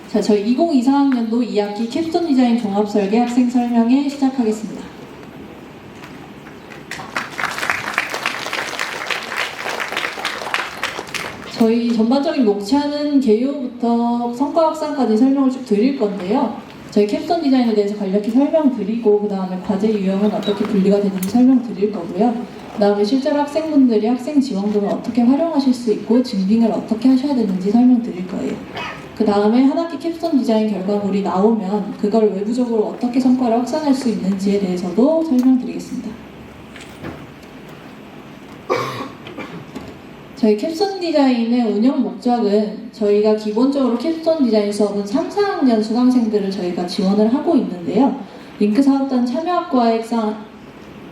자, 저희 2024학년도 2학기 캡스톤 디자인 종합설계 학생 설명회 시작하겠습니다. 저희 전반적인 목차는 개요부터 성과 확산까지 설명을 쭉 드릴 건데요. 저희 캡스톤 디자인에 대해서 간략히 설명드리고 그 다음에 과제 유형은 어떻게 분리가 되는지 설명드릴 거고요. 그 다음에 실제로 학생분들이 학생 지원금을 어떻게 활용하실 수 있고 증빙을 어떻게 하셔야 되는지 설명드릴 거예요. 그 다음에 한 학기 캡스톤 디자인 결과물이 나오면 그걸 외부적으로 어떻게 성과를 확산할 수 있는지에 대해서도 설명드리겠습니다. 저희 캡스톤 디자인의 운영 목적은 저희가 기본적으로 캡스톤 디자인 수업은 3, 4학년 수강생들을 저희가 지원을 하고 있는데요. 링크 사업단 참여학과의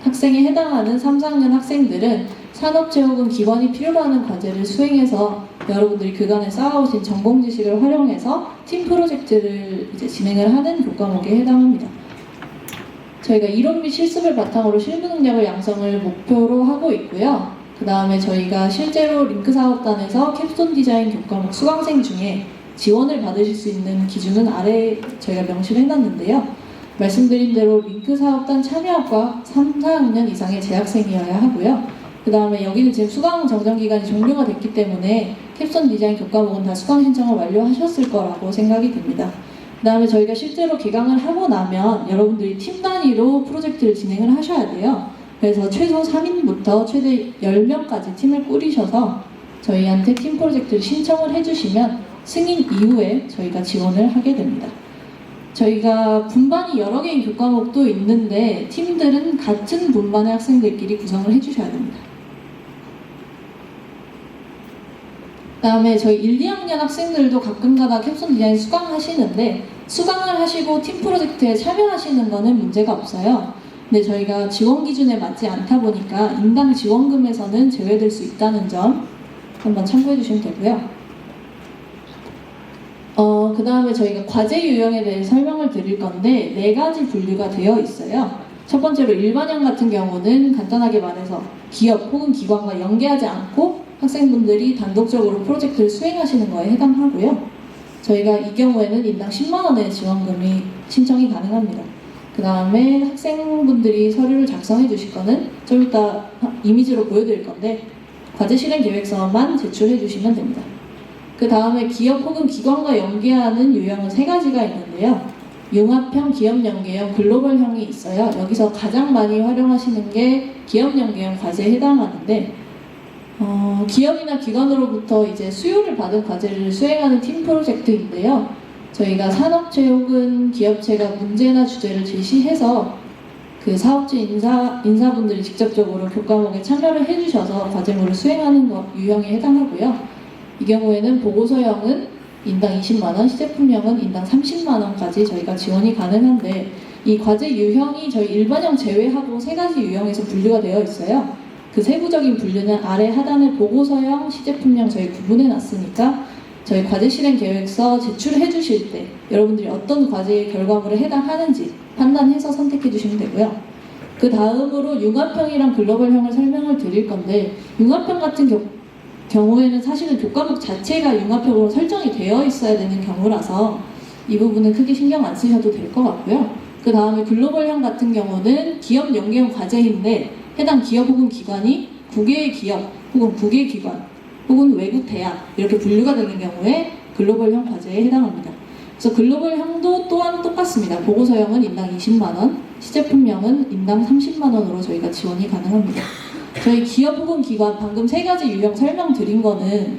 학생에 해당하는 3, 4학년 학생들은 산업체 혹은 기반이 필요로 하는 과제를 수행해서 여러분들이 그간에 쌓아오신 전공 지식을 활용해서 팀 프로젝트를 진행을 하는 교과목에 해당합니다. 저희가 이론 및 실습을 바탕으로 실무 능력을 양성을 목표로 하고 있고요. 그 다음에 저희가 실제로 링크 사업단에서 캡스톤 디자인 교과목 수강생 중에 지원을 받으실 수 있는 기준은 아래에 저희가 명시를 해놨는데요. 말씀드린 대로 링크 사업단 참여학과 3, 4학년 이상의 재학생이어야 하고요. 그 다음에 여기는 지금 수강 정정 기간이 종료가 됐기 때문에 캡스톤 디자인 교과목은 다 수강 신청을 완료하셨을 거라고 생각이 듭니다. 그 다음에 저희가 실제로 개강을 하고 나면 여러분들이 팀 단위로 프로젝트를 진행을 하셔야 돼요. 그래서 최소 3인부터 최대 10명까지 팀을 꾸리셔서 저희한테 팀 프로젝트를 신청을 해주시면 승인 이후에 저희가 지원을 하게 됩니다. 저희가 분반이 여러 개인 교과목도 있는데 팀들은 같은 분반의 학생들끼리 구성을 해주셔야 됩니다. 그 다음에 저희 1, 2학년 학생들도 가끔가다 캡스톤 디자인 수강하시는데 수강을 하시고 팀 프로젝트에 참여하시는 거는 문제가 없어요. 근데 저희가 지원 기준에 맞지 않다 보니까 인당 지원금에서는 제외될 수 있다는 점 한번 참고해 주시면 되고요. 그 다음에 저희가 과제 유형에 대해 설명을 드릴 건데 4가지 분류가 되어 있어요. 첫 번째로 일반형 같은 경우는 간단하게 말해서 기업 혹은 기관과 연계하지 않고 학생분들이 단독적으로 프로젝트를 수행하시는 거에 해당하고요. 저희가 이 경우에는 인당 10만 원의 지원금이 신청이 가능합니다. 그 다음에 학생분들이 서류를 작성해 주실 거는 좀 이따 이미지로 보여드릴 건데 과제 실행 계획서만 제출해 주시면 됩니다. 그 다음에 기업 혹은 기관과 연계하는 유형은 3가지가 있는데요. 융합형, 기업 연계형, 글로벌형이 있어요. 여기서 가장 많이 활용하시는 게 기업 연계형 과제에 해당하는데 기업이나 기관으로부터 이제 수요를 받은 과제를 수행하는 팀 프로젝트인데요. 저희가 산업체 혹은 기업체가 문제나 주제를 제시해서 그 사업체 인사분들이 직접적으로 교과목에 참여를 해주셔서 과제물을 수행하는 유형에 해당하고요. 이 경우에는 보고서형은 인당 20만원, 시제품형은 인당 30만원까지 저희가 지원이 가능한데 이 과제 유형이 저희 일반형 제외하고 3가지 유형에서 분류가 되어 있어요. 그 세부적인 분류는 아래 하단에 보고서형, 시제품형 저희 구분해 놨으니까 저희 과제 실행 계획서 제출해 주실 때 여러분들이 어떤 과제의 결과물에 해당하는지 판단해서 선택해 주시면 되고요. 그 다음으로 융합형이랑 글로벌형을 설명을 드릴 건데 융합형 같은 경우에는 사실은 교과목 자체가 융합형으로 설정이 되어 있어야 되는 경우라서 이 부분은 크게 신경 안 쓰셔도 될 것 같고요. 그 다음에 글로벌형 같은 경우는 기업 연계형 과제인데 해당 기업 혹은 기관이 9개의 기업 혹은 9개의 기관 혹은 외국 대학 이렇게 분류가 되는 경우에 글로벌형 과제에 해당합니다. 그래서 글로벌형도 또한 똑같습니다. 보고서형은 인당 20만원, 시제품형은 인당 30만원으로 저희가 지원이 가능합니다. 저희 기업 혹은 기관 방금 3가지 유형 설명드린 거는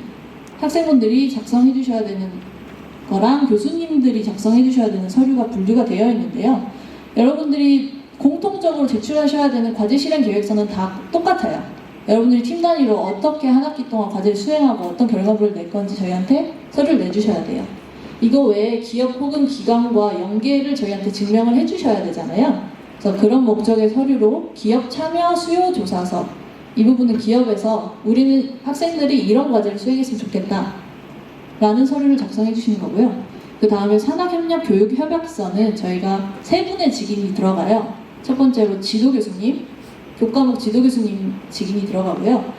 학생분들이 작성해 주셔야 되는 거랑 교수님들이 작성해 주셔야 되는 서류가 분류가 되어 있는데요. 여러분들이 공통적으로 제출하셔야 되는 과제 실행 계획서는 다 똑같아요. 여러분들이 팀 단위로 어떻게 한 학기 동안 과제를 수행하고 어떤 결과물을 낼 건지 저희한테 서류를 내주셔야 돼요. 이거 외에 기업 혹은 기관과 연계를 저희한테 증명을 해주셔야 되잖아요. 그래서 그런 목적의 서류로 기업 참여 수요 조사서 이 부분은 기업에서 우리는 학생들이 이런 과제를 수행했으면 좋겠다 라는 서류를 작성해 주시는 거고요. 그 다음에 산학협력교육협약서는 저희가 3분의 직인이 들어가요. 첫 번째로 지도교수님, 교과목 지도교수님 직인이 들어가고요.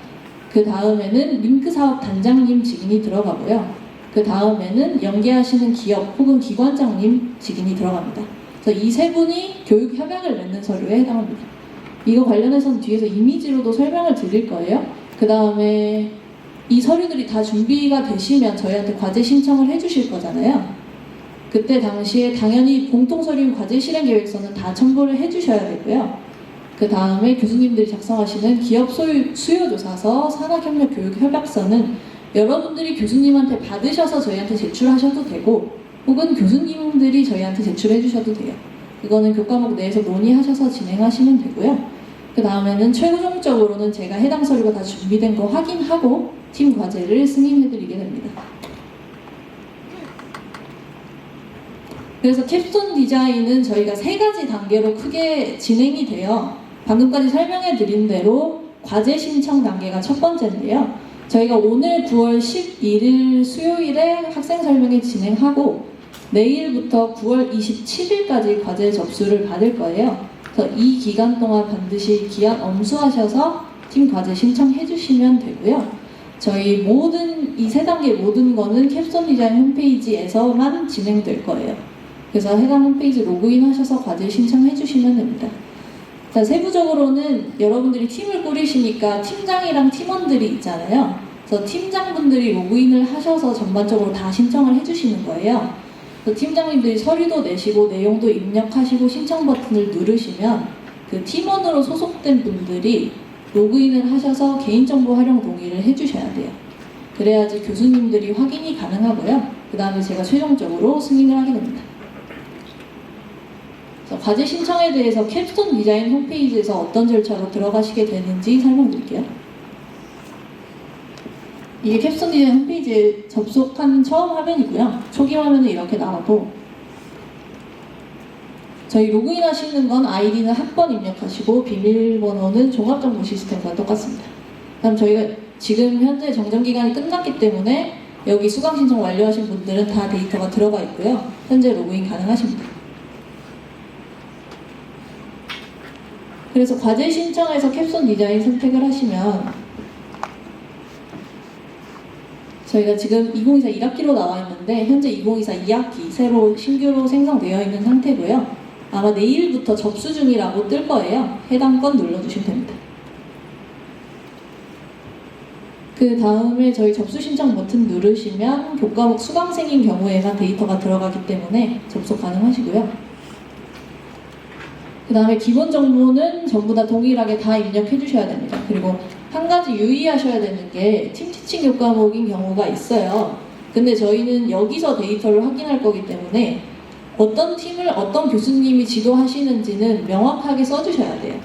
그 다음에는 링크 사업 단장님 직인이 들어가고요. 그 그 다음에는 연계하시는 기업 혹은 기관장님 직인이 들어갑니다. 그래서 이 세 분이 교육 협약을 맺는 서류에 해당합니다. 이거 관련해서는 뒤에서 이미지로도 설명을 드릴 거예요. 그 다음에 이 서류들이 다 준비가 되시면 저희한테 과제 신청을 해주실 거잖아요. 그때 당시에 당연히 공통서류인 과제 실행 계획서는 다 첨부를 해주셔야 되고요. 그 다음에 교수님들이 작성하시는 기업 수요조사서, 산학협력교육협약서는 여러분들이 교수님한테 받으셔서 저희한테 제출하셔도 되고, 혹은 교수님들이 저희한테 제출해 주셔도 돼요. 이거는 교과목 내에서 논의하셔서 진행하시면 되고요. 그 다음에는 최종적으로는 제가 해당 서류가 다 준비된 거 확인하고 팀 과제를 승인해드리게 됩니다. 그래서 캡스톤 디자인은 저희가 3가지 단계로 크게 진행이 돼요. 방금까지 설명해 드린 대로 과제 신청 단계가 첫 번째인데요. 저희가 오늘 9월 11일 수요일에 학생 설명회 진행하고 내일부터 9월 27일까지 과제 접수를 받을 거예요. 그래서 이 기간 동안 반드시 기한 엄수하셔서 팀 과제 신청해 주시면 되고요. 저희 이 3단계 모든 거는 캡스톤 디자인 홈페이지에서만 진행될 거예요. 그래서 해당 홈페이지 로그인 하셔서 과제 신청해 주시면 됩니다. 자, 세부적으로는 여러분들이 팀을 꾸리시니까 팀장이랑 팀원들이 있잖아요. 그래서 팀장분들이 로그인을 하셔서 전반적으로 다 신청을 해주시는 거예요. 그래서 팀장님들이 서류도 내시고 내용도 입력하시고 신청 버튼을 누르시면 그 팀원으로 소속된 분들이 로그인을 하셔서 개인정보 활용 동의를 해주셔야 돼요. 그래야지 교수님들이 확인이 가능하고요. 그 다음에 제가 최종적으로 승인을 하게 됩니다. 과제 신청에 대해서 캡스톤 디자인 홈페이지에서 어떤 절차로 들어가시게 되는지 설명드릴게요. 이게 캡스톤 디자인 홈페이지에 접속한 처음 화면이고요. 초기 화면은 이렇게 나오고, 저희 로그인 하시는 건 아이디는 학번 입력하시고 비밀번호는 종합정보 시스템과 똑같습니다. 그럼 저희가 지금 현재 정정기간이 끝났기 때문에 여기 수강 신청 완료하신 분들은 다 데이터가 들어가 있고요. 현재 로그인 가능하십니다. 그래서 과제 신청에서 캡스톤 디자인 선택을 하시면 저희가 지금 2024 1학기로 나와 있는데 현재 2024 2학기 새로 신규로 생성되어 있는 상태고요. 아마 내일부터 접수 중이라고 뜰 거예요. 해당 건 눌러주시면 됩니다. 그 다음에 저희 접수 신청 버튼 누르시면 교과목 수강생인 경우에만 데이터가 들어가기 때문에 접속 가능하시고요. 그 다음에 기본 정보는 전부 다 동일하게 다 입력해 주셔야 됩니다. 그리고 한 가지 유의하셔야 되는 게 팀티칭 교과목인 경우가 있어요. 근데 저희는 여기서 데이터를 확인할 거기 때문에 어떤 팀을 어떤 교수님이 지도하시는지는 명확하게 써주셔야 돼요.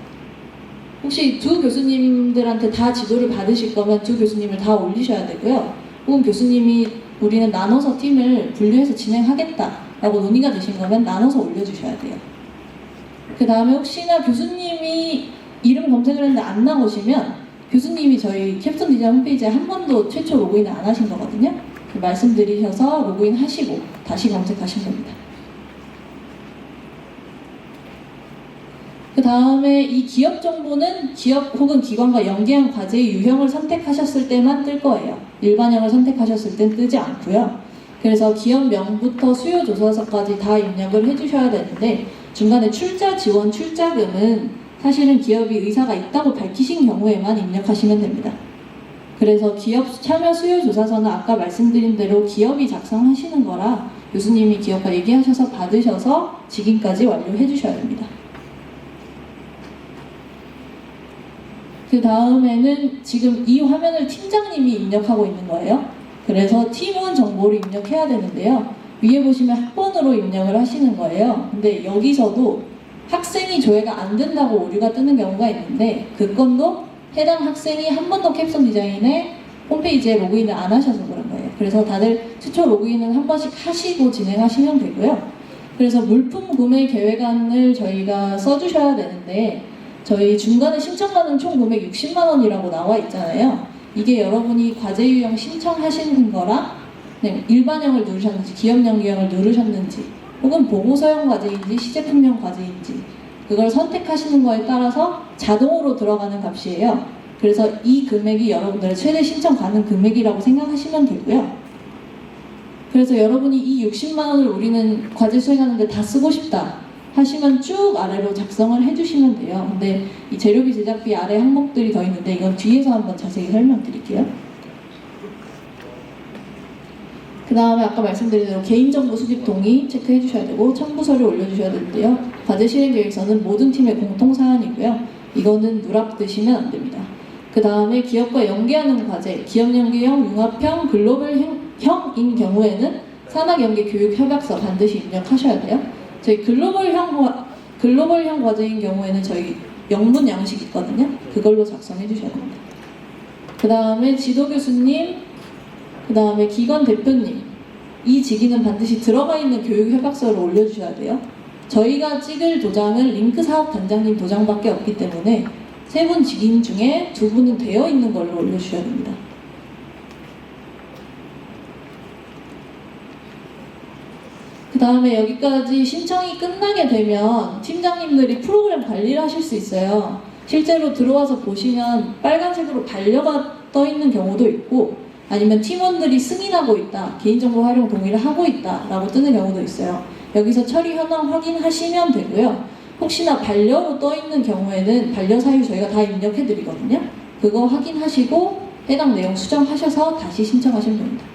혹시 두 교수님들한테 다 지도를 받으실 거면 두 교수님을 다 올리셔야 되고요. 혹은 교수님이 우리는 나눠서 팀을 분류해서 진행하겠다라고 논의가 되신 거면 나눠서 올려주셔야 돼요. 그 다음에 혹시나 교수님이 이름 검색을 했는데 안 나오시면 교수님이 저희 캡스톤 디자인 홈페이지에 한 번도 최초 로그인을 안 하신 거거든요. 말씀드리셔서 로그인 하시고 다시 검색하시면 됩니다. 그 다음에 이 기업 정보는 기업 혹은 기관과 연계한 과제의 유형을 선택하셨을 때만 뜰 거예요. 일반형을 선택하셨을 땐 뜨지 않고요. 그래서 기업명부터 수요조사서까지 다 입력을 해주셔야 되는데 중간에 출자 지원 출자금은 사실은 기업이 의사가 있다고 밝히신 경우에만 입력하시면 됩니다. 그래서 기업 참여 수요조사서는 아까 말씀드린 대로 기업이 작성하시는 거라 교수님이 기업과 얘기하셔서 받으셔서 직인까지 완료해 주셔야 됩니다. 그 다음에는 지금 이 화면을 팀장님이 입력하고 있는 거예요. 그래서 팀원 정보를 입력해야 되는데요. 위에 보시면 학번으로 입력을 하시는 거예요. 근데 여기서도 학생이 조회가 안 된다고 오류가 뜨는 경우가 있는데 그 건도 해당 학생이 한 번도 캡스톤 디자인의 홈페이지에 로그인을 안 하셔서 그런 거예요. 그래서 다들 최초 로그인은 한 번씩 하시고 진행하시면 되고요. 그래서 물품 구매 계획안을 저희가 써주셔야 되는데 저희 중간에 신청하는 총 금액 60만 원이라고 나와 있잖아요. 이게 여러분이 과제 유형 신청하시는 거랑 일반형을 누르셨는지 기업령 유형을 누르셨는지 혹은 보고서형 과제인지 시제품형 과제인지 그걸 선택하시는 거에 따라서 자동으로 들어가는 값이에요. 그래서 이 금액이 여러분들의 최대 신청 가능 금액이라고 생각하시면 되고요. 그래서 여러분이 이 60만 원을 우리는 과제 수행하는데 다 쓰고 싶다 하시면 쭉 아래로 작성을 해주시면 돼요. 근데 이 재료비 제작비 아래 항목들이 더 있는데 이건 뒤에서 한번 자세히 설명드릴게요. 그 다음에 아까 말씀드린 대로 개인정보 수집 동의 체크해 주셔야 되고 첨부 서류 올려주셔야 되는데요. 과제 실행 계획서는 모든 팀의 공통 사안이고요. 이거는 누락되시면 안 됩니다. 그 다음에 기업과 연계하는 과제, 기업 연계형, 융합형, 글로벌형인 경우에는 산학 연계 교육 협약서 반드시 입력하셔야 돼요. 저희 글로벌형 과제인 경우에는 저희 영문 양식 있거든요. 그걸로 작성해 주셔야 됩니다. 그 다음에 지도 교수님, 그 다음에 기관 대표님, 이 직위는 반드시 들어가 있는 교육 협약서를 올려주셔야 돼요. 저희가 찍을 도장은 링크 사업 단장님 도장밖에 없기 때문에 세 분 직인 중에 두 분은 되어 있는 걸로 올려주셔야 됩니다. 그 다음에 여기까지 신청이 끝나게 되면 팀장님들이 프로그램 관리를 하실 수 있어요. 실제로 들어와서 보시면 빨간색으로 반려가 떠 있는 경우도 있고 아니면 팀원들이 승인하고 있다, 개인정보 활용 동의를 하고 있다 라고 뜨는 경우도 있어요. 여기서 처리 현황 확인하시면 되고요. 혹시나 반려로 떠 있는 경우에는 반려 사유 저희가 다 입력해 드리거든요. 그거 확인하시고 해당 내용 수정하셔서 다시 신청하시면 됩니다.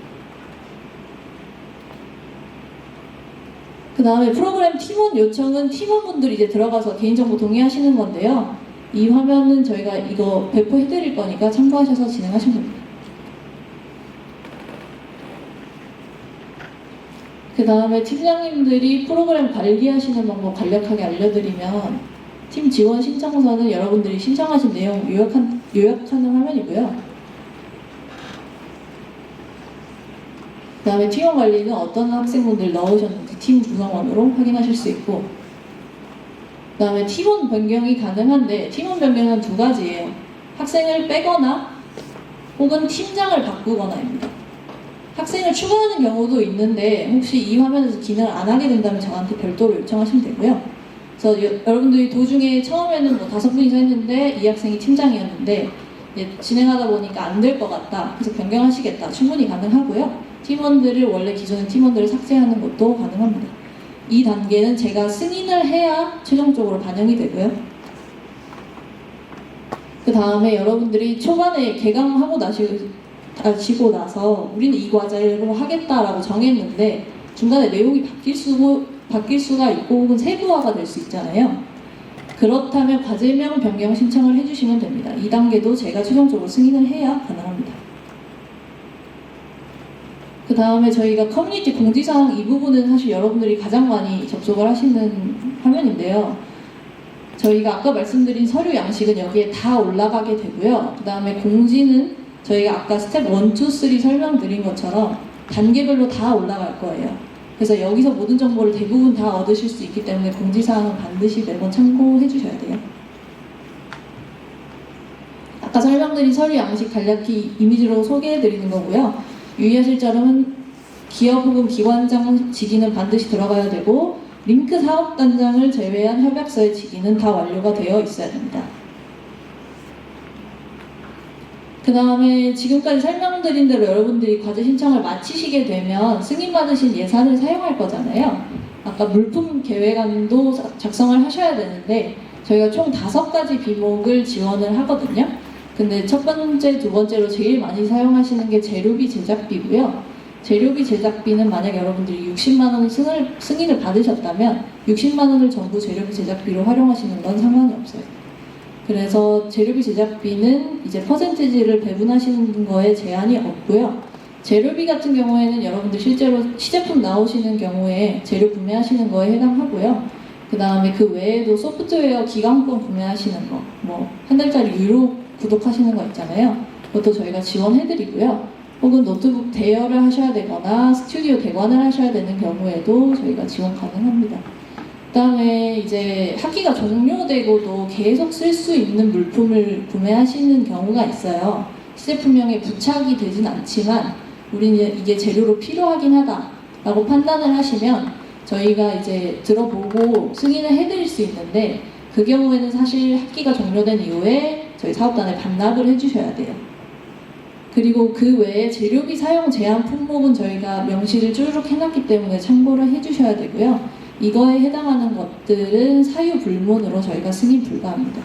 그 다음에 프로그램 팀원 요청은 팀원분들이 이제 들어가서 개인정보 동의하시는 건데요. 이 화면은 저희가 이거 배포해 드릴 거니까 참고하셔서 진행하시면 됩니다. 그 다음에 팀장님들이 프로그램 관리하시는 방법 간략하게 알려드리면 팀 지원 신청서는 여러분들이 신청하신 내용 요약하는 화면이고요. 그 다음에 팀원 관리는 어떤 학생분들 넣으셨는지 팀 구성원으로 확인하실 수 있고 그 다음에 팀원 변경이 가능한데 팀원 변경은 두 가지예요. 학생을 빼거나 혹은 팀장을 바꾸거나입니다. 학생을 추가하는 경우도 있는데 혹시 이 화면에서 기능을 안 하게 된다면 저한테 별도로 요청하시면 되고요. 그래서 여러분들이 도중에 처음에는 뭐 5분이서 했는데 이 학생이 팀장이었는데 진행하다 보니까 안 될 것 같다. 그래서 변경하시겠다. 충분히 가능하고요. 팀원들을 원래 기존의 팀원들을 삭제하는 것도 가능합니다. 이 단계는 제가 승인을 해야 최종적으로 반영이 되고요. 그 다음에 여러분들이 초반에 개강하고 나시고 나서 우리는 이 과제로 하겠다라고 정했는데 중간에 내용이 바뀔 수가 있고 혹은 세부화가 될 수 있잖아요. 그렇다면 과제명 변경 신청을 해주시면 됩니다. 이 단계도 제가 최종적으로 승인을 해야 가능합니다. 그 다음에 저희가 커뮤니티 공지사항 이 부분은 사실 여러분들이 가장 많이 접속을 하시는 화면인데요. 저희가 아까 말씀드린 서류 양식은 여기에 다 올라가게 되고요. 그 다음에 공지는 저희가 아까 스텝 1, 2, 3 설명드린 것처럼 단계별로 다 올라갈 거예요. 그래서 여기서 모든 정보를 대부분 다 얻으실 수 있기 때문에 공지사항은 반드시 매번 참고해 주셔야 돼요. 아까 설명드린 서류 양식 간략히 이미지로 소개해 드리는 거고요. 유의하실 점은 기업 혹은 기관장 직위는 반드시 들어가야 되고 링크 사업단장을 제외한 협약서의 직위는 다 완료가 되어 있어야 됩니다. 그 다음에 지금까지 설명드린 대로 여러분들이 과제 신청을 마치시게 되면 승인받으신 예산을 사용할 거잖아요. 아까 물품 계획안도 작성을 하셔야 되는데 저희가 총 5가지 비목을 지원을 하거든요. 근데 첫 번째, 두 번째로 제일 많이 사용하시는 게 재료비 제작비고요. 재료비 제작비는 만약 여러분들이 60만 원 승인을 받으셨다면 60만 원을 전부 재료비 제작비로 활용하시는 건 상관이 없어요. 그래서 재료비 제작비는 이제 퍼센티지를 배분하시는 거에 제한이 없고요. 재료비 같은 경우에는 여러분들 실제로 시제품 나오시는 경우에 재료 구매하시는 거에 해당하고요. 그 다음에 그 외에도 소프트웨어 기간권 구매하시는 거, 뭐 한 달짜리 유료 구독하시는 거 있잖아요. 그것도 저희가 지원해드리고요. 혹은 노트북 대여를 하셔야 되거나 스튜디오 대관을 하셔야 되는 경우에도 저희가 지원 가능합니다. 그 다음에 이제 학기가 종료되고도 계속 쓸 수 있는 물품을 구매하시는 경우가 있어요. 시제품명에 부착이 되진 않지만 우리는 이게 재료로 필요하긴 하다라고 판단을 하시면 저희가 이제 들어보고 승인을 해드릴 수 있는데 그 경우에는 사실 학기가 종료된 이후에 저희 사업단에 반납을 해주셔야 돼요. 그리고 그 외에 재료비 사용 제한 품목은 저희가 명시를 쭈르륵 해놨기 때문에 참고를 해주셔야 되고요. 이거에 해당하는 것들은 사유불문으로 저희가 승인 불가합니다.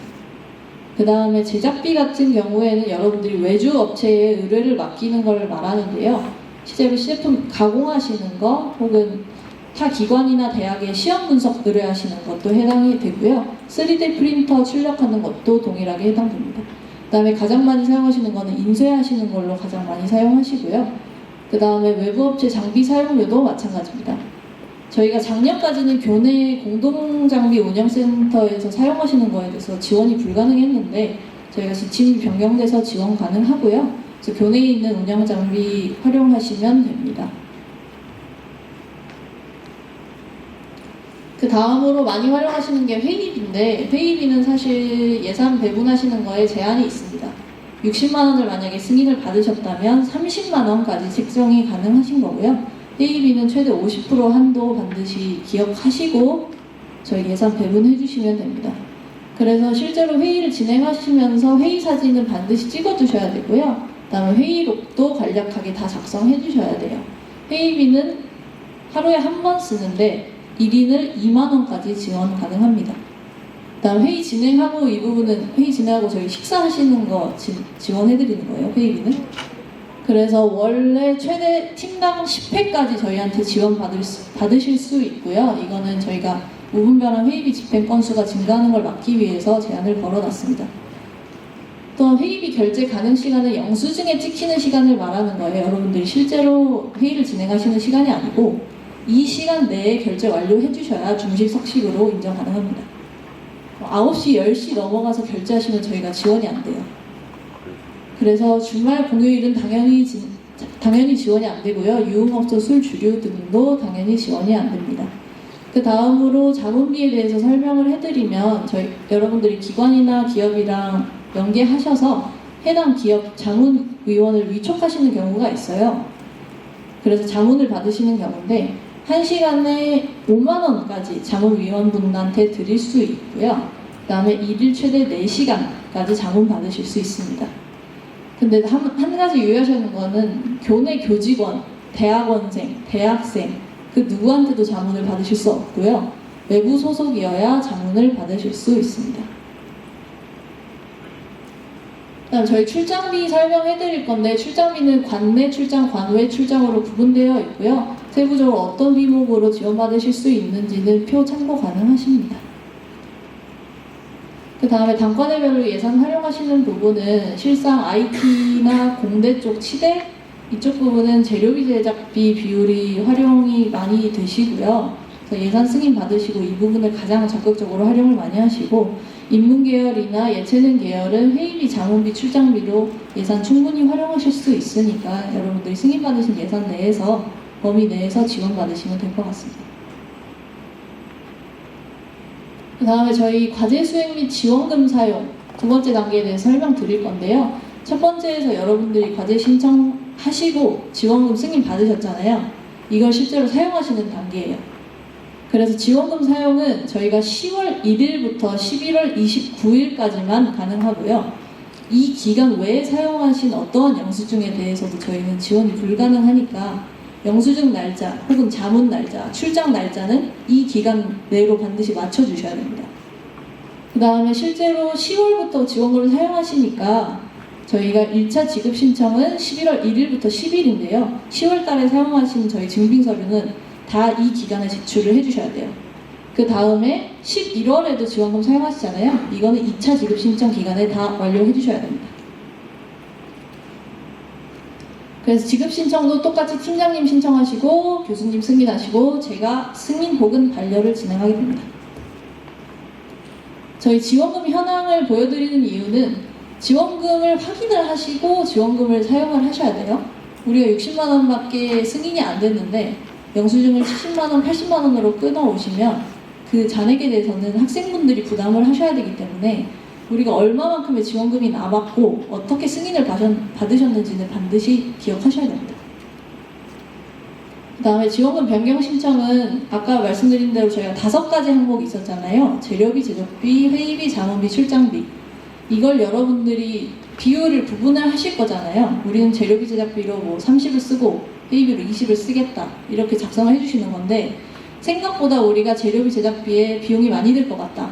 그 다음에 제작비 같은 경우에는 여러분들이 외주 업체에 의뢰를 맡기는 걸 말하는데요. 실제로 시제품 가공하시는 거 혹은 타 기관이나 대학에 시험 분석 의뢰하시는 것도 해당이 되고요. 3D 프린터 출력하는 것도 동일하게 해당됩니다. 그 다음에 가장 많이 사용하시는 거는 인쇄하시는 걸로 가장 많이 사용하시고요. 그 다음에 외부업체 장비 사용료도 마찬가지입니다. 저희가 작년까지는 교내 공동장비 운영센터에서 사용하시는 거에 대해서 지원이 불가능했는데 저희가 지침이 변경돼서 지원 가능하고요. 그래서 교내에 있는 운영장비 활용하시면 됩니다. 그 다음으로 많이 활용하시는 게 회의비인데 회의비는 사실 예산 배분하시는 거에 제한이 있습니다. 60만 원을 만약에 승인을 받으셨다면 30만 원까지 책정이 가능하신 거고요. 회의비는 최대 50% 한도 반드시 기억하시고 저희 예산 배분해 주시면 됩니다. 그래서 실제로 회의를 진행하시면서 회의 사진은 반드시 찍어 두셔야 되고요. 그다음에 회의록도 간략하게 다 작성해 주셔야 돼요. 회의비는 하루에 한 번 쓰는데 1인을 2만 원까지 지원 가능합니다. 그다음 회의 진행하고 이 부분은 회의 진행하고 저희 식사하시는 거 지원해 드리는 거예요. 회의비는. 그래서 원래 최대 팀당 10회까지 저희한테 지원 받으실 수 있고요. 이거는 저희가 무분별한 회의비 집행 건수가 증가하는 걸 막기 위해서 제한을 걸어놨습니다. 또 회의비 결제 가능 시간은 영수증에 찍히는 시간을 말하는 거예요. 여러분들이 실제로 회의를 진행하시는 시간이 아니고 이 시간 내에 결제 완료해 주셔야 중식 석식으로 인정 가능합니다. 9시, 10시 넘어가서 결제하시면 저희가 지원이 안 돼요. 그래서 주말 공휴일은 당연히 지원이 안 되고요. 유흥업소 술 주류 등도 당연히 지원이 안 됩니다. 그 다음으로 자문비에 대해서 설명을 해드리면 여러분들이 기관이나 기업이랑 연계하셔서 해당 기업 자문위원을 위촉하시는 경우가 있어요. 그래서 자문을 받으시는 경우인데 1시간에 5만 원까지 자문위원분한테 드릴 수 있고요. 그 다음에 일일 최대 4시간까지 자문 받으실 수 있습니다. 근데 한 가지 유의하셔야 하는 거는 교내 교직원, 대학원생, 대학생 그 누구한테도 자문을 받으실 수 없고요. 외부 소속이어야 자문을 받으실 수 있습니다. 그다음 저희 출장비 설명해 드릴 건데 출장비는 관내 출장, 관외 출장으로 구분되어 있고요. 세부적으로 어떤 비목으로 지원받으실 수 있는지는 표 참고 가능하십니다. 그 다음에 단과대별로 예산 활용하시는 부분은 실상 IT나 공대 쪽 치대 이쪽 부분은 재료비 제작비 비율이 활용이 많이 되시고요. 그래서 예산 승인 받으시고 이 부분을 가장 적극적으로 활용을 많이 하시고 인문계열이나 예체능 계열은 회의비, 자문비, 출장비로 예산 충분히 활용하실 수 있으니까 여러분들이 승인 받으신 예산 내에서 범위 내에서 지원받으시면 될 것 같습니다. 그 다음에 저희 과제 수행 및 지원금 사용 두 번째 단계에 대해서 설명드릴 건데요. 첫 번째에서 여러분들이 과제 신청하시고 지원금 승인 받으셨잖아요. 이걸 실제로 사용하시는 단계예요. 그래서 지원금 사용은 저희가 10월 1일부터 11월 29일까지만 가능하고요. 이 기간 외에 사용하신 어떠한 영수증에 대해서도 저희는 지원이 불가능하니까 영수증 날짜 혹은 자문 날짜, 출장 날짜는 이 기간 내로 반드시 맞춰주셔야 됩니다. 그 다음에 실제로 10월부터 지원금을 사용하시니까 저희가 1차 지급 신청은 11월 1일부터 10일인데요. 10월 달에 사용하신 저희 증빙 서류는 다 이 기간에 제출을 해주셔야 돼요. 그 다음에 11월에도 지원금 사용하시잖아요. 이거는 2차 지급 신청 기간에 다 완료해 주셔야 됩니다. 그래서 지급 신청도 똑같이 팀장님 신청하시고 교수님 승인하시고 제가 승인 혹은 반려를 진행하게 됩니다. 저희 지원금 현황을 보여드리는 이유는 지원금을 확인을 하시고 지원금을 사용을 하셔야 돼요. 우리가 60만 원밖에 승인이 안 됐는데 영수증을 70만 원, 80만 원으로 끊어오시면 그 잔액에 대해서는 학생분들이 부담을 하셔야 되기 때문에 우리가 얼마만큼의 지원금이 남았고 어떻게 승인을 받으셨는지는 반드시 기억하셔야 됩니다. 그 다음에 지원금 변경 신청은 아까 말씀드린 대로 저희가 5가지 항목이 있었잖아요. 재료비, 제작비, 회의비, 자문비, 출장비. 이걸 여러분들이 비율을 구분을 하실 거잖아요. 우리는 재료비 제작비로 뭐 30을 쓰고 회의비로 20을 쓰겠다 이렇게 작성을 해주시는 건데, 생각보다 우리가 재료비 제작비에 비용이 많이 들 것 같다,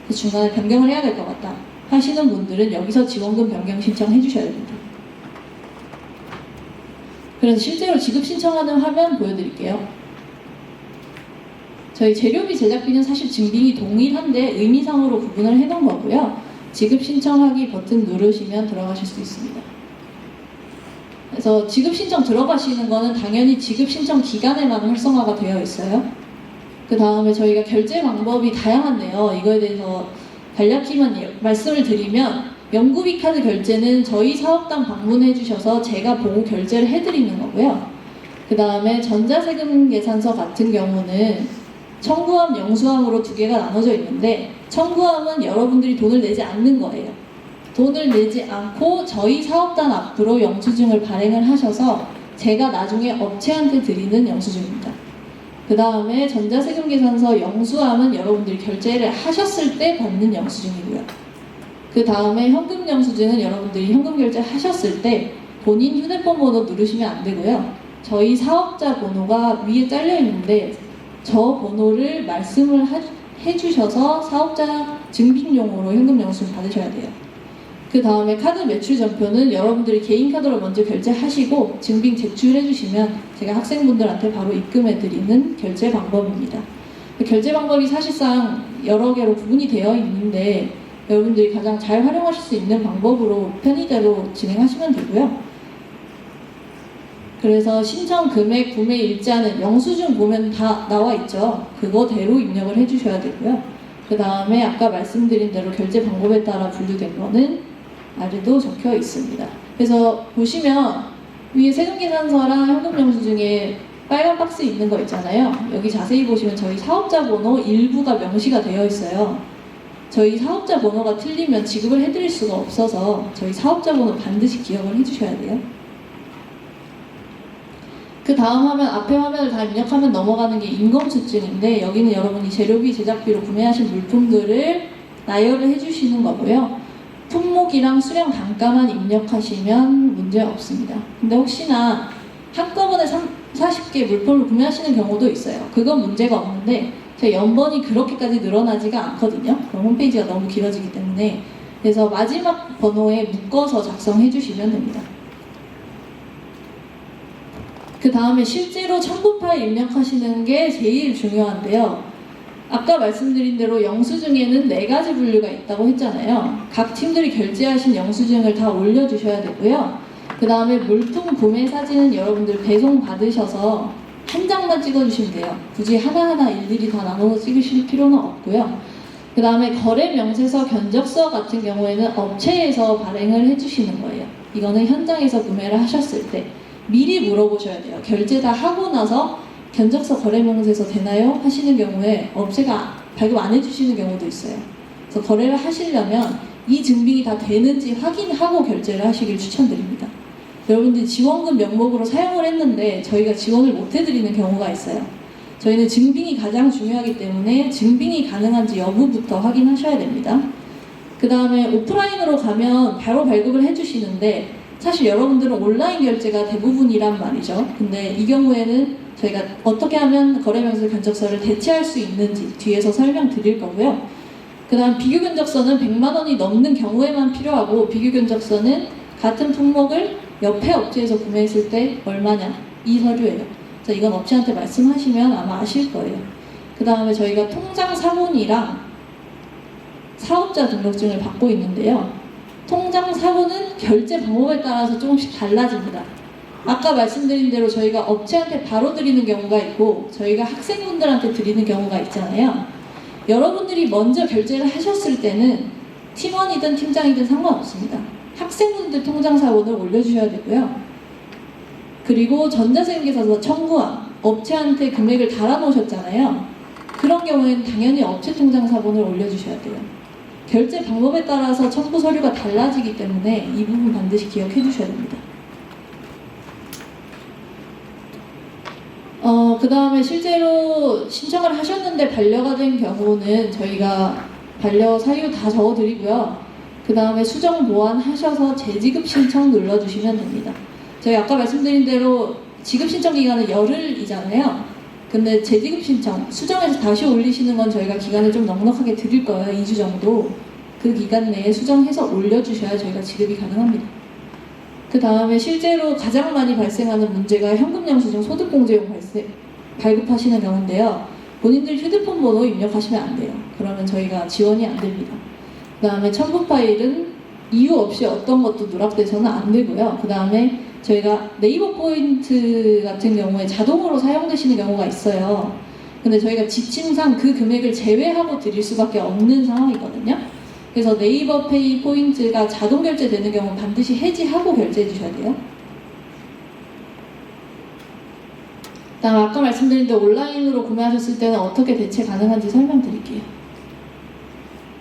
그 중간에 변경을 해야 될 것 같다 하시는 분들은 여기서 지원금 변경 신청해 주셔야 됩니다. 그래서 실제로 지급 신청하는 화면 보여드릴게요. 저희 재료비 제작비는 사실 증빙이 동일한데 의미상으로 구분을 해놓은 거고요. 지급 신청하기 버튼 누르시면 들어가실 수 있습니다. 그래서 지급 신청 들어가시는 거는 당연히 지급 신청 기간에만 활성화가 되어 있어요. 그 다음에 저희가 결제 방법이 다양한데요. 이거에 대해서 간략히만 말씀을 드리면, 연구비 카드 결제는 저희 사업단 방문해 주셔서 제가 보고 결제를 해드리는 거고요. 그 다음에 전자세금 계산서 같은 경우는 청구함, 영수함으로 두 개가 나눠져 있는데, 청구함은 여러분들이 돈을 내지 않는 거예요. 돈을 내지 않고 저희 사업단 앞으로 영수증을 발행을 하셔서 제가 나중에 업체한테 드리는 영수증입니다. 그 다음에 전자세금 계산서 영수함은 여러분들이 결제를 하셨을 때 받는 영수증이고요. 그 다음에 현금 영수증은 여러분들이 현금 결제 하셨을 때 본인 휴대폰 번호 누르시면 안 되고요. 저희 사업자 번호가 위에 잘려 있는데 저 번호를 말씀을 해주셔서 사업자 증빙용으로 현금 영수증 받으셔야 돼요. 그 다음에 카드 매출 전표는 여러분들이 개인 카드로 먼저 결제하시고 증빙 제출해 주시면 제가 학생분들한테 바로 입금해 드리는 결제 방법입니다. 결제 방법이 사실상 여러 개로 구분이 되어 있는데 여러분들이 가장 잘 활용하실 수 있는 방법으로 편의대로 진행하시면 되고요. 그래서 신청 금액, 구매 일자는 영수증 보면 다 나와 있죠. 그거대로 입력을 해주셔야 되고요. 그 다음에 아까 말씀드린 대로 결제 방법에 따라 분류된 거는 아래도 적혀 있습니다. 그래서 보시면 위에 세금계산서랑 현금영수증에 빨간 박스 있는 거 있잖아요. 여기 자세히 보시면 저희 사업자 번호 일부가 명시가 되어 있어요. 저희 사업자 번호가 틀리면 지급을 해드릴 수가 없어서 저희 사업자 번호 반드시 기억을 해주셔야 돼요. 그 다음 화면, 앞에 화면을 다 입력하면 넘어가는 게 인검수증인데, 여기는 여러분이 재료비 제작비로 구매하신 물품들을 나열을 해주시는 거고요. 품목이랑 수량 단가만 입력하시면 문제 없습니다. 근데 혹시나 한꺼번에 40개 물품을 구매하시는 경우도 있어요. 그건 문제가 없는데 제 연번이 그렇게까지 늘어나지가 않거든요. 그럼 홈페이지가 너무 길어지기 때문에. 그래서 마지막 번호에 묶어서 작성해 주시면 됩니다. 그 다음에 실제로 첨부 파일 입력하시는 게 제일 중요한데요. 아까 말씀드린 대로 영수증에는 4가지 분류가 있다고 했잖아요. 각 팀들이 결제하신 영수증을 다 올려주셔야 되고요. 그 다음에 물품 구매 사진은 여러분들 배송 받으셔서 한 장만 찍어주시면 돼요. 굳이 하나하나 일일이 다 나눠서 찍으실 필요는 없고요. 그 다음에 거래 명세서, 견적서 같은 경우에는 업체에서 발행을 해주시는 거예요. 이거는 현장에서 구매를 하셨을 때 미리 물어보셔야 돼요. 결제 다 하고 나서 견적서, 거래명세서 되나요? 하시는 경우에 업체가 발급 안 해주시는 경우도 있어요. 그래서 거래를 하시려면 이 증빙이 다 되는지 확인하고 결제를 하시길 추천드립니다. 여러분들이 지원금 명목으로 사용을 했는데 저희가 지원을 못 해드리는 경우가 있어요. 저희는 증빙이 가장 중요하기 때문에 증빙이 가능한지 여부부터 확인하셔야 됩니다. 그 다음에 오프라인으로 가면 바로 발급을 해주시는데 사실 여러분들은 온라인 결제가 대부분이란 말이죠. 근데 이 경우에는 저희가 어떻게 하면 거래명세 견적서를 대체할 수 있는지 뒤에서 설명드릴 거고요. 그 다음 비교견적서는 100만 원이 넘는 경우에만 필요하고, 비교견적서는 같은 품목을 옆에 업체에서 구매했을 때 얼마냐, 이 서류예요. 그래서 이건 업체한테 말씀하시면 아마 아실 거예요. 그 다음에 저희가 통장 사본이랑 사업자 등록증을 받고 있는데요. 통장 사본은 결제 방법에 따라서 조금씩 달라집니다. 아까 말씀드린 대로 저희가 업체한테 바로 드리는 경우가 있고 저희가 학생분들한테 드리는 경우가 있잖아요. 여러분들이 먼저 결제를 하셨을 때는 팀원이든 팀장이든 상관없습니다. 학생분들 통장 사본을 올려주셔야 되고요. 그리고 전자세금계산서 청구함, 업체한테 금액을 달아놓으셨잖아요. 그런 경우에는 당연히 업체 통장 사본을 올려주셔야 돼요. 결제 방법에 따라서 첨부 서류가 달라지기 때문에 이 부분 반드시 기억해 주셔야 됩니다. 그 다음에 실제로 신청을 하셨는데 반려가 된 경우는 저희가 반려 사유 다 적어드리고요. 그 다음에 수정 보완하셔서 재지급 신청 눌러주시면 됩니다. 저희 아까 말씀드린 대로 지급 신청 기간은 열흘이잖아요. 근데 재지급 신청, 수정해서 다시 올리시는 건 저희가 기간을 좀 넉넉하게 드릴 거예요. 2주 정도. 그 기간 내에 수정해서 올려주셔야 저희가 지급이 가능합니다. 그 다음에 실제로 가장 많이 발생하는 문제가 현금 영수증 소득공제용 발급하시는 경우인데요. 본인들 휴대폰 번호 입력하시면 안 돼요. 그러면 저희가 지원이 안 됩니다. 그 다음에 첨부 파일은 이유 없이 어떤 것도 누락돼서는 안 되고요. 그 다음에 저희가 네이버 포인트 같은 경우에 자동으로 사용되시는 경우가 있어요. 근데 저희가 지침상 그 금액을 제외하고 드릴 수밖에 없는 상황이거든요. 그래서 네이버 페이 포인트가 자동 결제되는 경우 반드시 해지하고 결제해 주셔야 돼요. 다음 아까 말씀드린 대로 온라인으로 구매하셨을 때는 어떻게 대체 가능한지 설명드릴게요.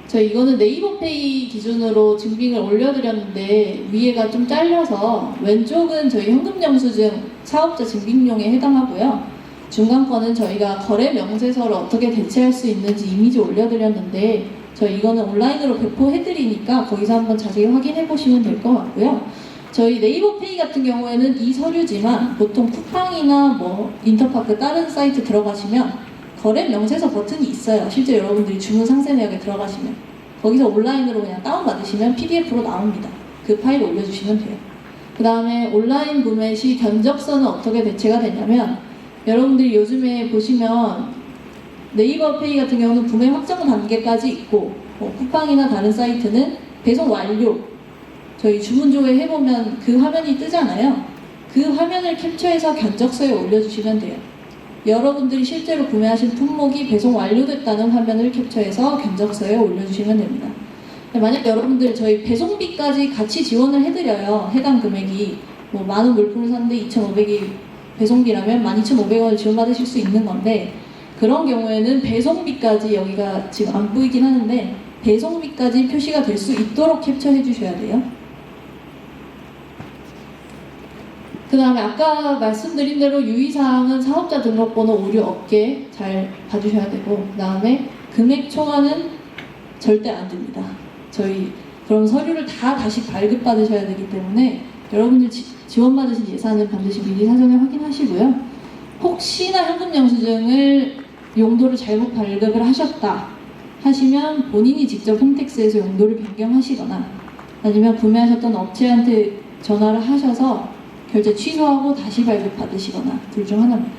저희 이거는 네이버페이 기준으로 증빙을 올려드렸는데 위에가 좀 잘려서 왼쪽은 저희 현금영수증 사업자 증빙용에 해당하고요. 중간 거는 저희가 거래 명세서를 어떻게 대체할 수 있는지 이미지 올려드렸는데 저희 이거는 온라인으로 배포해드리니까 거기서 한번 자세히 확인해 보시면 될 것 같고요. 저희 네이버페이 같은 경우에는 이 서류지만 보통 쿠팡이나 뭐 인터파크 다른 사이트 들어가시면 거래 명세서 버튼이 있어요. 실제 여러분들이 주문 상세 내역에 들어가시면 거기서 온라인으로 그냥 다운받으시면 PDF로 나옵니다. 그 파일 올려주시면 돼요. 그 다음에 온라인 구매 시 견적서는 어떻게 대체가 되냐면 여러분들이 요즘에 보시면 네이버 페이 같은 경우는 구매 확정 단계까지 있고 쿠팡이나 다른 사이트는 배송 완료 저희 주문조회 해보면 그 화면이 뜨잖아요. 그 화면을 캡처해서 견적서에 올려주시면 돼요. 여러분들이 실제로 구매하신 품목이 배송 완료됐다는 화면을 캡처해서 견적서에 올려주시면 됩니다. 만약 여러분들 저희 배송비까지 같이 지원을 해드려요. 해당 금액이 뭐 많은 물품을 샀는데 2,500이 배송비라면 12,500원을 지원받으실 수 있는 건데 그런 경우에는 배송비까지 여기가 지금 안 보이긴 하는데 배송비까지 표시가 될 수 있도록 캡처해 주셔야 돼요. 그 다음에 아까 말씀드린 대로 유의사항은 사업자 등록번호 오류 없게 잘 봐주셔야 되고 그 다음에 금액 초과는 절대 안 됩니다. 저희 그럼 서류를 다 다시 발급받으셔야 되기 때문에 여러분들 지원받으신 예산은 반드시 미리 사전에 확인하시고요. 혹시나 현금 영수증을 용도를 잘못 발급을 하셨다 하시면 본인이 직접 홈택스에서 용도를 변경하시거나 아니면 구매하셨던 업체한테 전화를 하셔서 결제 취소하고 다시 발급 받으시거나 둘 중 하나입니다.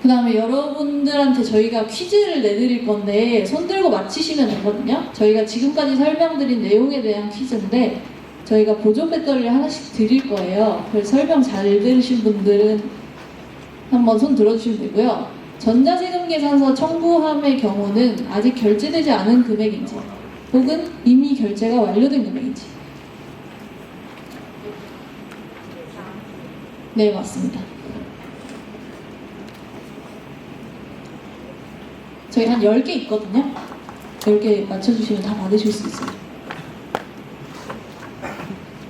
그 다음에 여러분들한테 저희가 퀴즈를 내드릴 건데 손 들고 맞히시면 되거든요. 저희가 지금까지 설명드린 내용에 대한 퀴즈인데 저희가 보조 배터리를 하나씩 드릴 거예요. 그래서 설명 잘 들으신 분들은 한번 손 들어주시면 되고요. 전자세금 계산서 청구함의 경우는 아직 결제되지 않은 금액인지 혹은 이미 결제가 완료된 금액인지 네, 맞습니다. 저희 한 10개 있거든요. 10개 맞춰주시면 다 받으실 수 있어요.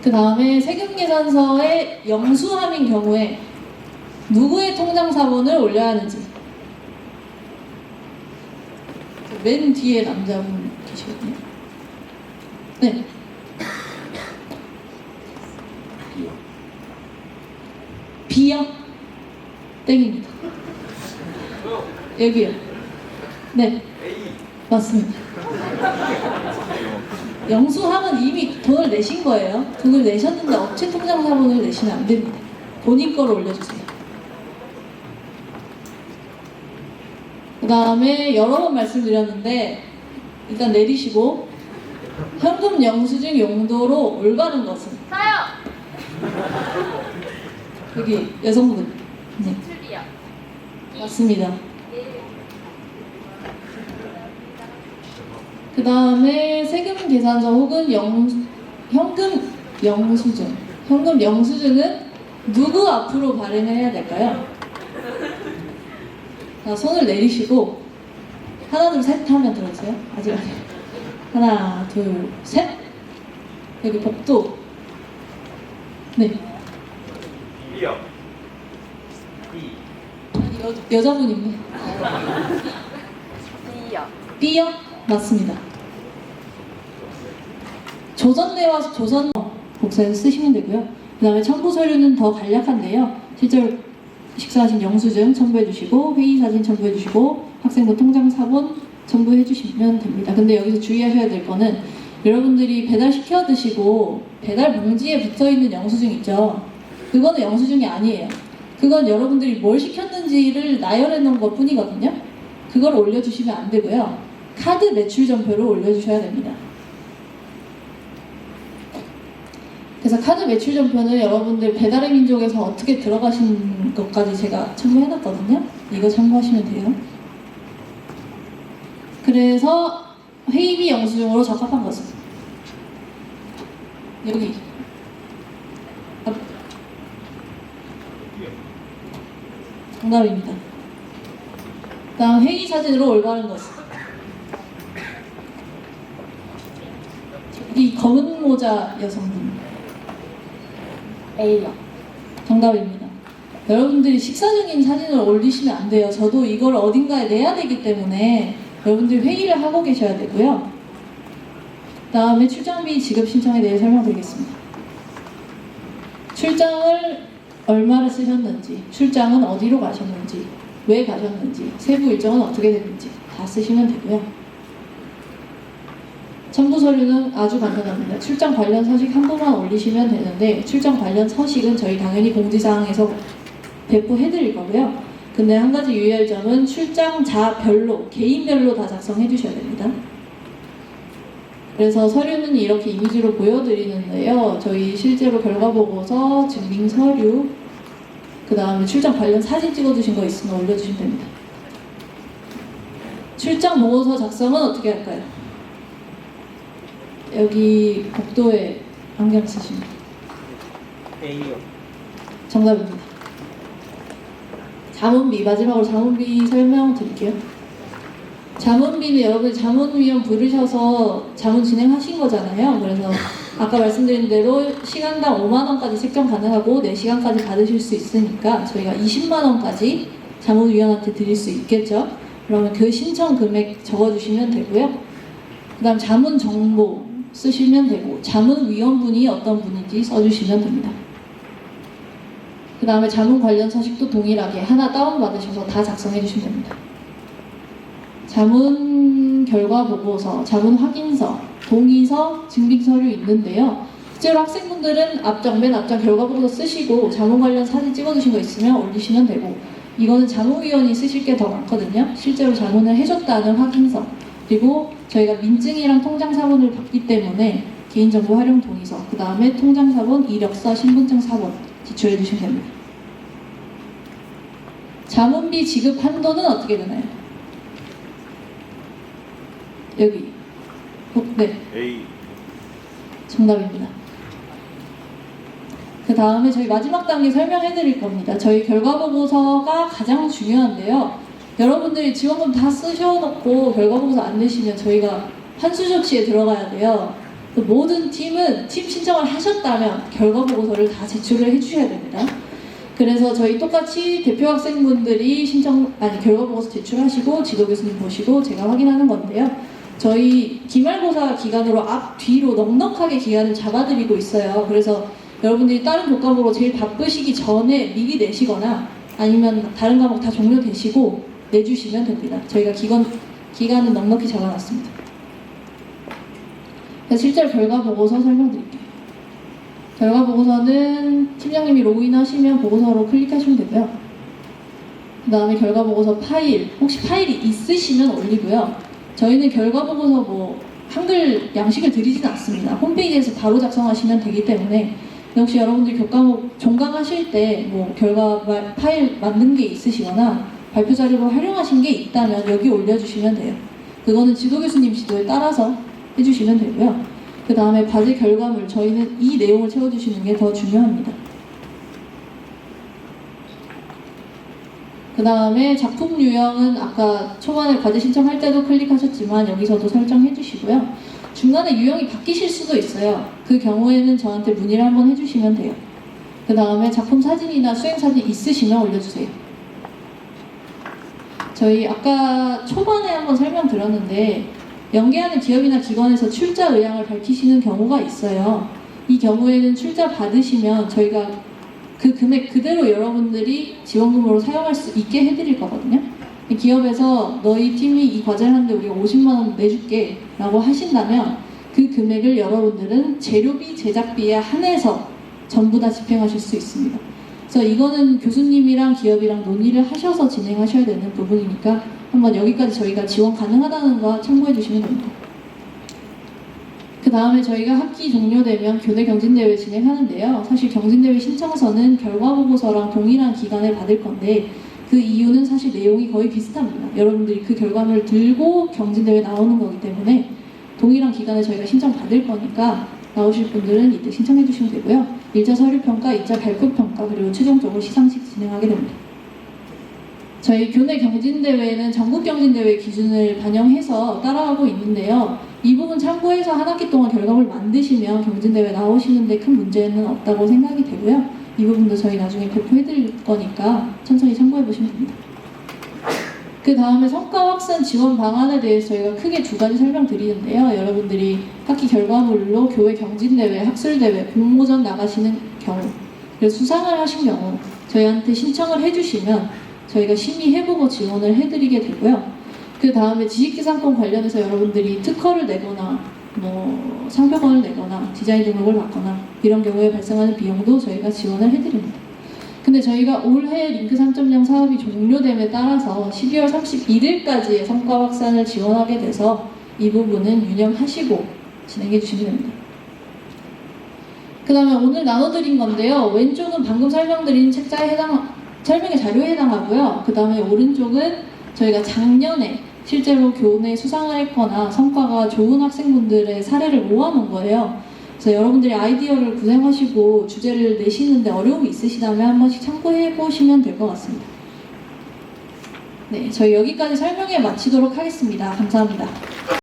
그 다음에 세금계산서의 영수함인 경우에 누구의 통장사본을 올려야 하는지 맨 뒤에 남자분 계시거든요. 네. B요? 땡입니다. 여기요. 네. 맞습니다. 영수함은 이미 돈을 내신 거예요. 돈을 내셨는데 업체 통장 사본을 내시면 안 됩니다. 본인 거로 올려주세요. 그 다음에 여러 번 말씀드렸는데 일단 내리시고 현금 영수증 용도로 올바른 것은 저요! 여기 여성분 네. 줄이요. 맞습니다. 그 다음에 세금 계산서 혹은 현금 영수증. 현금 영수증은 누구 앞으로 발행을 해야 될까요? 자, 손을 내리시고 하나 둘 셋 하면 들어주세요. 아직 아니에요. 하나 둘 셋. 여기 복도. 네. B요. B. 아니, 여자분인데. D요. B요? 맞습니다. 조선대와 조선 복사해서 쓰시면 되고요. 그 다음에 첨부 서류는 더 간략한데요. 실제로 식사하신 영수증 첨부해 주시고 회의 사진 첨부해 주시고 학생부 통장 사본 첨부해 주시면 됩니다. 근데 여기서 주의하셔야 될 거는 여러분들이 배달 시켜 드시고 배달 봉지에 붙어 있는 영수증 있죠. 그거는 영수증이 아니에요. 그건 여러분들이 뭘 시켰는지를 나열해 놓은 것 뿐이거든요. 그걸 올려주시면 안 되고요. 카드 매출 전표를 올려주셔야 됩니다. 그래서 카드 매출 전표는 여러분들 배달의 민족에서 어떻게 들어가신 것까지 제가 첨부해놨거든요. 이거 참고하시면 돼요. 그래서 회의비 영수증으로 적합한 것은 여기 정답입니다. 다음 회의 사진으로 올바른 것은 이 검은 모자 여성분 A요. 정답입니다. 여러분들이 식사 중인 사진을 올리시면 안 돼요. 저도 이걸 어딘가에 내야 되기 때문에 여러분들이 회의를 하고 계셔야 되고요. 다음에 출장비 지급 신청에 대해 설명드리겠습니다. 출장을 얼마를 쓰셨는지, 출장은 어디로 가셨는지, 왜 가셨는지, 세부 일정은 어떻게 됐는지 다 쓰시면 되고요. 첨부 서류는 아주 간단합니다. 출장 관련 서식 한 부만 올리시면 되는데 출장 관련 서식은 저희 당연히 공지사항에서 배포해드릴 거고요. 근데 한 가지 유의할 점은 출장자별로, 개인별로 다 작성해 주셔야 됩니다. 그래서 서류는 이렇게 이미지로 보여드리는데요. 저희 실제로 결과보고서, 증빙서류, 그 다음에 출장 관련 사진 찍어주신 거 있으면 올려주시면 됩니다. 출장 보고서 작성은 어떻게 할까요? 여기 복도에 안경 쓰십니다. A요. 정답입니다. 자문비, 마지막으로 자문비 설명드릴게요. 자문비는 여러분이 자문위원 부르셔서 자문 진행하신 거잖아요. 그래서 아까 말씀드린 대로 시간당 5만 원까지 책정 가능하고 4시간까지 받으실 수 있으니까 저희가 20만 원까지 자문위원한테 드릴 수 있겠죠. 그러면 그 신청 금액 적어주시면 되고요. 그 다음 자문 정보 쓰시면 되고 자문위원분이 어떤 분인지 써주시면 됩니다. 그 다음에 자문 관련 서식도 동일하게 하나 다운받으셔서 다 작성해 주시면 됩니다. 자문 결과 보고서, 자문 확인서, 동의서, 증빙서류 있는데요. 실제로 학생분들은 맨 앞장 결과 보고서 쓰시고 자문 관련 사진 찍어주신 거 있으면 올리시면 되고 이거는 자문위원이 쓰실 게 더 많거든요. 실제로 자문을 해줬다는 확인서 그리고 저희가 민증이랑 통장사본을 받기 때문에 개인정보 활용 동의서 그 다음에 통장사본, 이력서, 신분증 사본 제출해 주시면 됩니다. 자문비 지급 한도는 어떻게 되나요? 여기 네, A. 정답입니다. 그 다음에 저희 마지막 단계 설명해 드릴 겁니다. 저희 결과보고서가 가장 중요한데요. 여러분들이 지원금 다 쓰셔놓고 결과보고서 안 내시면 저희가 환수 조치에 들어가야 돼요. 모든 팀은 팀 신청을 하셨다면 결과보고서를 다 제출을 해주셔야 됩니다. 그래서 저희 똑같이 대표 학생분들이 결과보고서 제출하시고 지도교수님 보시고 제가 확인하는 건데요. 저희 기말고사 기간으로 앞뒤로 넉넉하게 기간을 잡아드리고 있어요. 그래서 여러분들이 다른 교과목으로 제일 바쁘시기 전에 미리 내시거나 아니면 다른 과목 다 종료되시고 내주시면 됩니다. 저희가 기간은 넉넉히 잡아놨습니다. 실제로 결과보고서 설명드릴게요. 결과보고서는 팀장님이 로그인하시면 보고서로 클릭하시면 되고요. 그 다음에 결과보고서 파일, 혹시 파일이 있으시면 올리고요. 저희는 결과보고서 한글 양식을 드리진 않습니다. 홈페이지에서 바로 작성하시면 되기 때문에 혹시 여러분들 교과목 종강하실 때 결과 파일 만든 게 있으시거나 발표 자료로 활용하신 게 있다면 여기 올려주시면 돼요. 그거는 지도교수님 지도에 따라서 해주시면 되고요. 그 다음에 과제 결과물, 저희는 이 내용을 채워주시는 게 더 중요합니다. 그 다음에 작품 유형은 아까 초반에 과제 신청할 때도 클릭하셨지만 여기서도 설정해 주시고요. 중간에 유형이 바뀌실 수도 있어요. 그 경우에는 저한테 문의를 한번 해주시면 돼요. 그 다음에 작품 사진이나 수행 사진 있으시면 올려주세요. 저희 아까 초반에 한번 설명드렸는데 연계하는 기업이나 기관에서 출자 의향을 밝히시는 경우가 있어요. 이 경우에는 출자 받으시면 저희가 그 금액 그대로 여러분들이 지원금으로 사용할 수 있게 해드릴 거거든요. 기업에서 너희 팀이 이 과제를 하는데 우리가 50만 원 내줄게 라고 하신다면 그 금액을 여러분들은 재료비, 제작비에 한해서 전부 다 집행하실 수 있습니다. 그래서 이거는 교수님이랑 기업이랑 논의를 하셔서 진행하셔야 되는 부분이니까 한번 여기까지 저희가 지원 가능하다는 거 참고해 주시면 됩니다. 그 다음에 저희가 학기 종료되면 교내 경진대회 진행하는데요. 사실 경진대회 신청서는 결과보고서랑 동일한 기간에 받을 건데 그 이유는 사실 내용이 거의 비슷합니다. 여러분들이 그 결과물을 들고 경진대회 나오는 거기 때문에 동일한 기간에 저희가 신청 받을 거니까 나오실 분들은 이때 신청해 주시면 되고요. 1차 서류평가, 2차 발표평가, 그리고 최종적으로 시상식 진행하게 됩니다. 저희 교내 경진대회는 전국 경진대회 기준을 반영해서 따라가고 있는데요. 이 부분 참고해서 한 학기 동안 결과물 만드시면 경진대회 나오시는데 큰 문제는 없다고 생각이 되고요. 이 부분도 저희 나중에 배포해드릴 거니까 천천히 참고해보시면 됩니다. 그 다음에 성과 확산 지원 방안에 대해서 저희가 크게 두 가지 설명드리는데요. 여러분들이 학기 결과물로 교회 경진대회, 학술대회, 공모전 나가시는 경우, 그래서 수상을 하신 경우 저희한테 신청을 해주시면 저희가 심의해보고 지원을 해드리게 되고요. 그 다음에 지식기상권 관련해서 여러분들이 특허를 내거나 뭐 상표권을 내거나 디자인 등록을 받거나 이런 경우에 발생하는 비용도 저희가 지원을 해드립니다. 근데 저희가 올해 링크 3.0 사업이 종료됨에 따라서 12월 31일까지의 성과 확산을 지원하게 돼서 이 부분은 유념하시고 진행해 주시면 됩니다. 그 다음에 오늘 나눠드린 건데요. 왼쪽은 방금 설명드린 설명의 자료에 해당하고요. 그 다음에 오른쪽은 저희가 작년에 실제로 교내 수상을 했거나 성과가 좋은 학생분들의 사례를 모아놓은 거예요. 그래서 여러분들이 아이디어를 구상하시고 주제를 내시는데 어려움이 있으시다면 한 번씩 참고해 보시면 될 것 같습니다. 네, 저희 여기까지 설명해 마치도록 하겠습니다. 감사합니다.